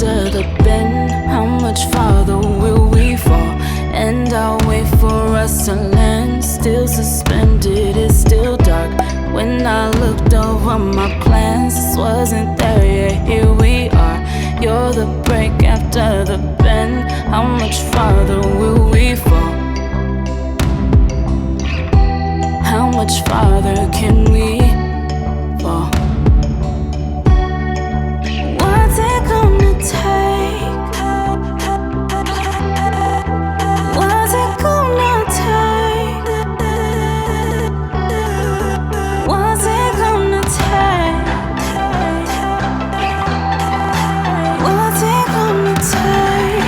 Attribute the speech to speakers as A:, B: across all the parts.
A: after the bend? How much farther will we fall? And I'll wait for us to land. Still suspended, it's still dark. When I looked over my plans, this wasn't there yet, here we are. You're the break after the bend. How much farther will we fall? How much farther can we fall? What's it gonna take? What's it gonna take? What's it gonna take?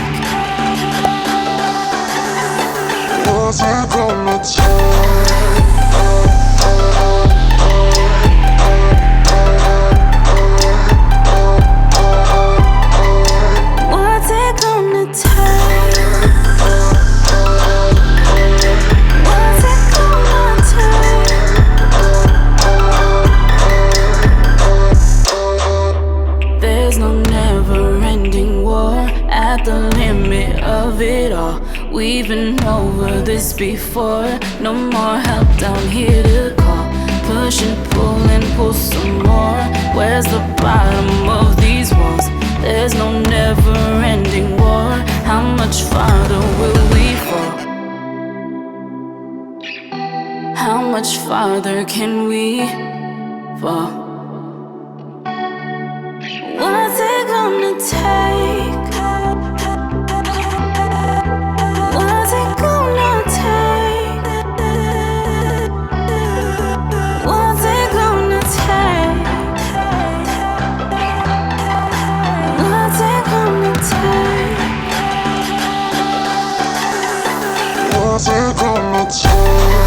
A: What's it gonna take? What's it gonna take? We've been over this before. No more help down here to call. Push and pull some more. Where's the bottom of these walls? There's no never-ending war. How much farther will we fall? How much farther can we fall? What's it gonna take? What's it gonna take? What's it gonna take? What's it gonna take? What's it gonna take?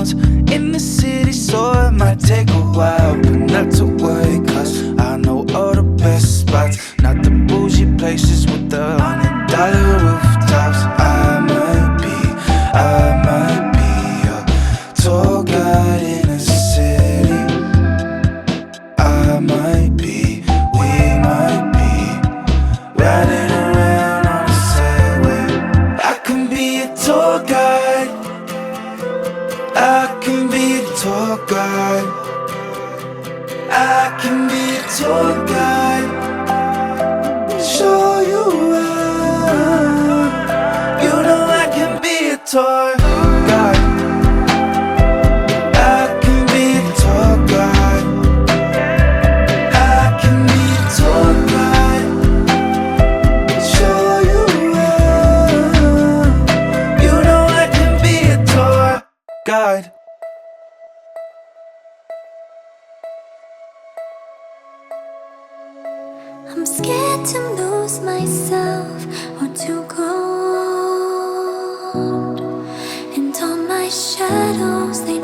B: roads in the city, so it might take a while, but not to worry, cause I know all the best spots, not the bougie places with the $100 rooftops. I might be a tour guide in a city. I might be, we might be riding around on a Segway. I can be a tour guide. I can be a tour guide. I can be a tour guide. Show you around. You know I can be a tour guide. I can be a tour guide. I can be a tour guide. Show you around. You know I can be a tour guide.
A: I'm scared to lose myself or to grow old, and all my shadows, they